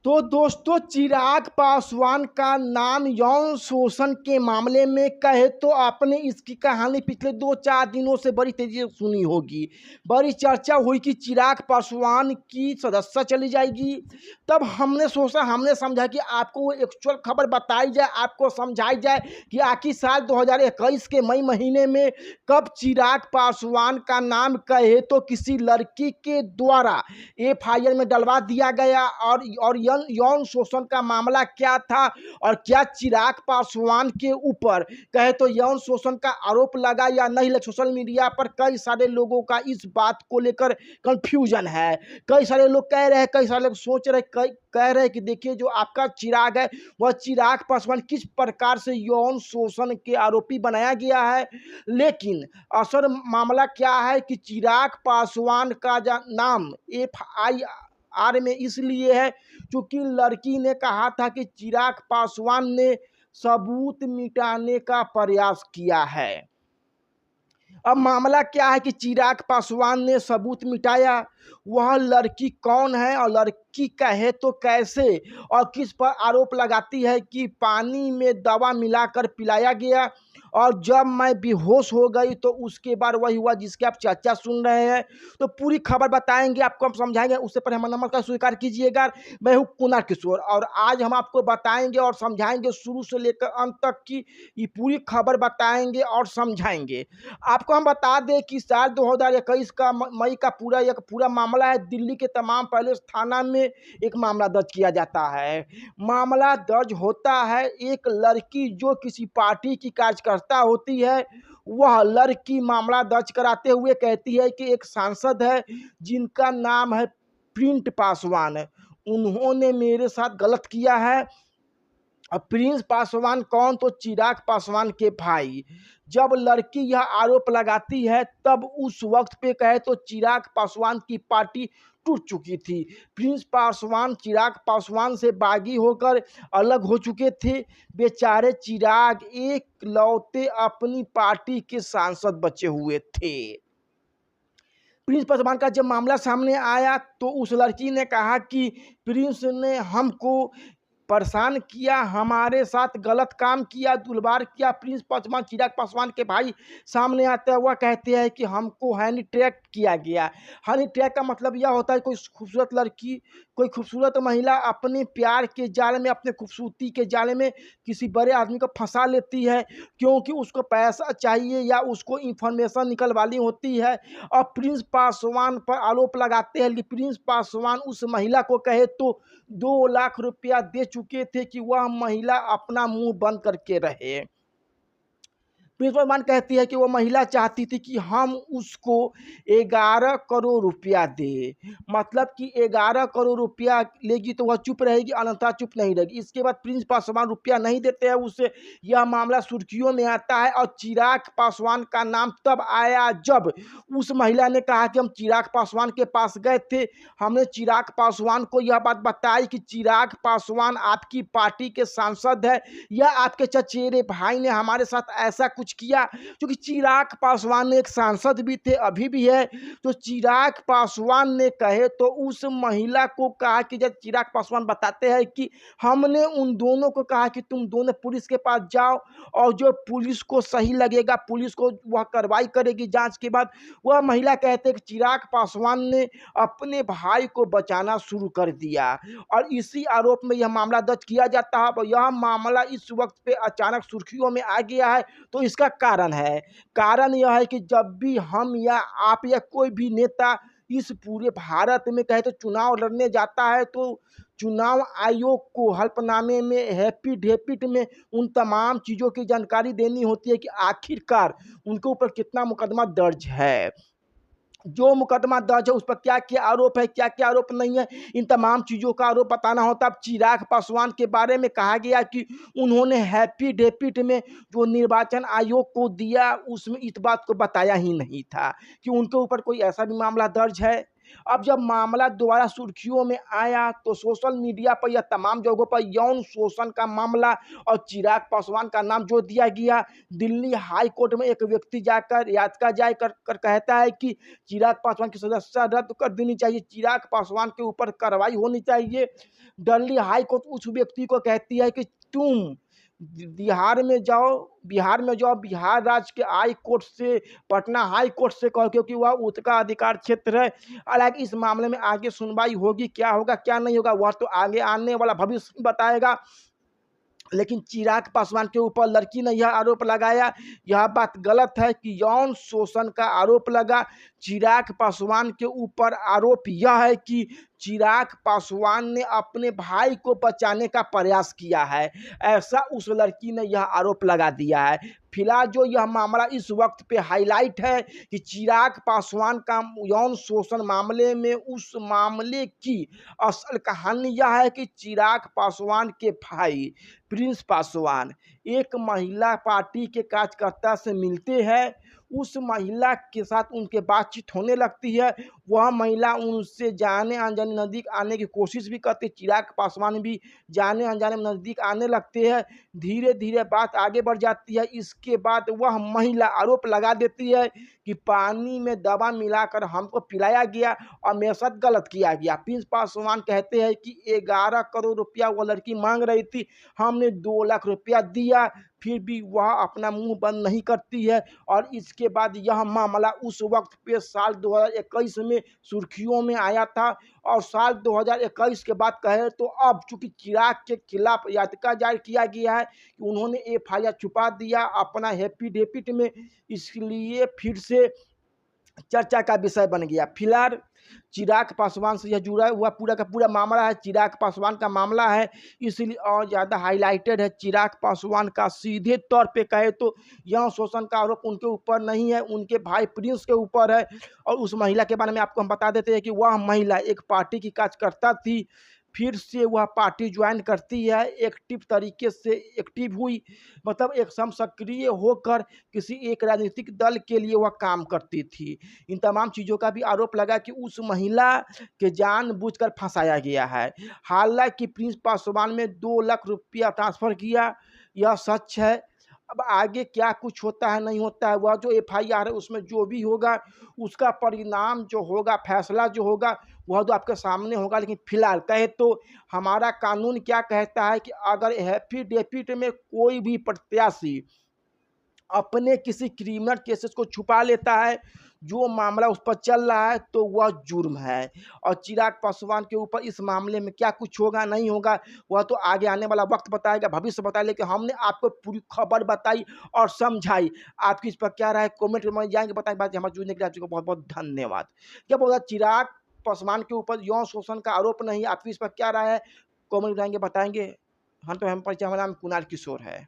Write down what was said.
तो दोस्तों, चिराग पासवान का नाम यौन शोषण के मामले में कहे तो आपने इसकी कहानी पिछले 2-4 दिनों से बड़ी तेजी से सुनी होगी। बड़ी चर्चा हुई कि चिराग पासवान की सदस्यता चली जाएगी। तब हमने समझा कि आपको वो एक्चुअल खबर बताई जाए, आपको समझाई जाए कि आखिर साल 2021 के मई महीने में कब चिराग पासवान का नाम कहे तो किसी लड़की के द्वारा एफआईआर में डलवा दिया गया और यौन शोषण का मामला क्या था और क्या चिराग पासवान के ऊपर कहे तो यौन शोषण का आरोप लगा या नहीं। सोशल मीडिया पर कई सारे लोगों का इस बात को लेकर कंफ्यूजन है। कई सारे लोग कह रहे हैं, कई सारे लोग सोच रहे, कह रहे हैं कि देखिए जो आपका चिराग है वह चिराग पासवान किस प्रकार से यौन शोषण के आरोपी बनाया गया है। लेकिन असल मामला क्या है कि चिराग पासवान का नाम एफआईआर में इसलिए है क्योंकि लड़की ने कहा था कि चिराग पासवान ने सबूत मिटाने का प्रयास किया है। अब मामला क्या है कि चिराग पासवान ने सबूत मिटाया। वह लड़की कौन है और लड़की कहे तो कैसे और किस पर आरोप लगाती है कि पानी में दवा मिलाकर पिलाया गया और जब मैं बेहोश हो गई तो उसके बाद वही हुआ जिसकी आप चर्चा सुन रहे हैं। तो पूरी खबर बताएंगे, आपको हम समझाएंगे। उससे पहले हमारा नमस्कार स्वीकार कीजिएगा। मैं हूँ कुणाल किशोर और आज हम आपको बताएंगे और समझाएंगे शुरू से लेकर अंत तक की ये पूरी खबर बताएंगे और समझाएंगे। आपको हम बता दें कि साल 2021 का मई का पूरा मामला है। दिल्ली के तमाम पैलेस थाना में एक मामला दर्ज किया जाता है। मामला दर्ज होता है एक लड़की जो किसी पार्टी की कार्यकर्ता होती है। वह लड़की मामला दर्ज कराते हुए कहती है कि एक सांसद है जिनका नाम है प्रिंस पासवान, उन्होंने मेरे साथ गलत किया है। अब प्रिंस पासवान कौन, तो चिराग पासवान के भाई। जब लड़की यह आरोप लगाती है तब उस वक्त पे कहे तो चिराग पासवान की पार्टी टूट चुकी थी। प्रिंस पासवान चिराग पासवान से बागी होकर अलग हो चुके थे। बेचारे चिराग एक लौते अपनी पार्टी के सांसद बचे हुए थे। प्रिंस पासवान का जब मामला सामने आया तो उस लड़की ने कहा कि प्रिंस ने हमको परेशान किया, हमारे साथ गलत काम किया, दुर्व्यवहार किया। प्रिंस पासवान चिराग पासवान के भाई सामने आते हुए कहते हैं कि हमको हनी ट्रैप किया गया। हनी ट्रैप का मतलब यह होता है कोई खूबसूरत लड़की, कोई खूबसूरत महिला अपने प्यार के जाल में, अपने खूबसूरती के जाल में किसी बड़े आदमी को फंसा लेती है क्योंकि उसको पैसा चाहिए या उसको इंफॉर्मेशन निकलवानी होती है। और प्रिंस पासवान पर आरोप लगाते हैं कि प्रिंस पासवान उस महिला को कहे तो 2 लाख रुपया दे चुके थे कि वह महिला अपना मुंह बंद करके रहे। प्रिंस पासवान कहती है कि वो महिला चाहती थी कि हम उसको 11 करोड़ रुपया दे, मतलब कि 11 करोड़ रुपया लेगी तो वह चुप रहेगी, अन्यथा चुप नहीं रहेगी। इसके बाद प्रिंस पासवान रुपया नहीं देते हैं उसे। यह मामला सुर्खियों में आता है और चिराग पासवान का नाम तब आया जब उस महिला ने कहा कि हम चिराग पासवान के पास गए थे, हमने चिराग पासवान को यह बात बताई कि चिराग पासवान आपकी पार्टी के सांसद है या आपके चचेरे भाई ने हमारे साथ ऐसा कुछ किया। क्योंकि चिराग पासवान ने एक सांसद भी थे, अभी भी है। तो चिराग पासवान ने कहे तो उस महिला को कहा कि जब चिराग पासवान बताते हैं कि हमने उन दोनों को कहा कि तुम दोनों पुलिस के पास जाओ और जो पुलिस को सही लगेगा पुलिस को वह कार्रवाई करेगी जांच के बाद। वह महिला कहते हैं कि चिराग पासवान ने अपने भाई को बचाना शुरू कर दिया और इसी आरोप में यह मामला दर्ज किया जाता है। यह मामला इस वक्त पे अचानक सुर्खियों में आ गया है तो इसका कारण यह है कि जब भी हम या आप या कोई भी नेता इस पूरे भारत में कहे तो चुनाव लड़ने जाता है तो चुनाव आयोग को हल्फनामे में एफिडेविट में उन तमाम चीज़ों की जानकारी देनी होती है कि आखिरकार उनके ऊपर कितना मुकदमा दर्ज है, जो मुकदमा दर्ज है उस पर क्या क्या आरोप है, क्या क्या आरोप नहीं है, इन तमाम चीज़ों का आरोप बताना होता है। अब चिराग पासवान के बारे में कहा गया कि उन्होंने एफिडेविट में जो निर्वाचन आयोग को दिया उसमें इस बात को बताया ही नहीं था कि उनके ऊपर कोई ऐसा भी मामला दर्ज है। अब जब मामला दोबारा सुर्खियों में आया तो सोशल मीडिया पर या तमाम जगहों पर यौन शोषण का मामला और चिराग पासवान का नाम जोड़ दिया गया। दिल्ली हाई कोर्ट में एक व्यक्ति जाकर याचिका जाय कर कहता है कि चिराग पासवान की सदस्यता रद्द कर देनी चाहिए, चिराग पासवान के ऊपर कार्रवाई होनी चाहिए। दिल्ली हाई कोर्ट उस व्यक्ति को कहती है कि तुम बिहार में जाओ, बिहार राज्य के हाई कोर्ट से, पटना हाई कोर्ट से कहो, क्योंकि वह उसका अधिकार क्षेत्र है। हालांकि इस मामले में आगे सुनवाई होगी, क्या होगा क्या नहीं होगा वह तो आगे आने वाला भविष्य बताएगा। लेकिन चिराग पासवान के ऊपर लड़की ने यह आरोप लगाया, यह बात गलत है कि यौन शोषण का आरोप लगा। चिराग पासवान के ऊपर आरोप यह है कि चिराग पासवान ने अपने भाई को बचाने का प्रयास किया है, ऐसा उस लड़की ने यह आरोप लगा दिया है। फिलहाल जो यह मामला इस वक्त पे हाईलाइट है कि चिराग पासवान का यौन शोषण मामले में, उस मामले की असल कहानी यह है कि चिराग पासवान के भाई प्रिंस पासवान एक महिला पार्टी के कार्यकर्ता से मिलते हैं, उस महिला के साथ उनके बातचीत होने लगती है, वह महिला उनसे जाने अनजाने नज़दीक आने की कोशिश भी करती है, चिराग पासवान भी जाने अनजाने में नज़दीक आने लगते हैं। धीरे धीरे बात आगे बढ़ जाती है। इसके बाद वह महिला आरोप लगा देती है कि पानी में दवा मिलाकर हमको पिलाया गया और मेरे साथ गलत किया गया। प्रिंस पासवान कहते हैं कि 11 करोड़ रुपया वो लड़की मांग रही थी, हमने 2 लाख रुपया दिया, फिर भी वह अपना मुंह बंद नहीं करती है। और इसके बाद यह मामला उस वक्त पे साल 2021 में सुर्खियों में आया था, और साल 2021 के बाद कहे तो अब चूंकि चिराग के खिलाफ याचिका दायर किया गया है कि उन्होंने एफआईआर छुपा दिया अपना हैप्पी डेपिट में, इसलिए फिर से चर्चा का विषय बन गया। फिलहाल चिराग पासवान से यह जुड़ा हुआ पूरा का पूरा मामला है, चिराग पासवान का मामला है, इसलिए और ज़्यादा हाईलाइटेड है। चिराग पासवान का सीधे तौर पे कहे तो यौन शोषण का आरोप उनके ऊपर नहीं है, उनके भाई प्रिंस के ऊपर है। और उस महिला के बारे में आपको हम बता देते हैं कि वह महिला एक पार्टी की कार्यकर्ता थी, फिर से वह पार्टी ज्वाइन करती है, एक्टिव तरीके से एक्टिव हुई, मतलब एक सक्रिय होकर किसी एक राजनीतिक दल के लिए वह काम करती थी। इन तमाम चीज़ों का भी आरोप लगा कि उस महिला के जानबूझकर फंसाया गया है। हालांकि प्रिंस पासवान में 2 लाख रुपया ट्रांसफ़र किया, यह सच है। अब आगे क्या कुछ होता है नहीं होता है, वह जो एफआईआर है उसमें जो भी होगा उसका परिणाम जो होगा, फैसला जो होगा वह तो आपके सामने होगा। लेकिन फिलहाल कहे तो हमारा कानून क्या कहता है कि अगर हैप्पी डेपिट में कोई भी प्रत्याशी अपने किसी क्रिमिनल केसेस को छुपा लेता है, जो मामला उस पर चल रहा है, तो वह जुर्म है। और चिराग पासवान के ऊपर इस मामले में क्या कुछ होगा नहीं होगा वह तो आगे आने वाला वक्त बताएगा, भविष्य बताएगा। लेकिन हमने आपको पूरी खबर बताई और समझाई। आपकी इस पर क्या राय कमेंट में जाएंगे बताएं। बात हमारे जुड़ने के लिए आपको बहुत बहुत धन्यवाद। क्या बोला, चिराग पासवान के ऊपर यौन शोषण का आरोप नहीं, आपकी इस पर क्या राय है कमेंट में जाएंगे बताएंगे। हम परिचय, हमारा नाम कुणाल किशोर है।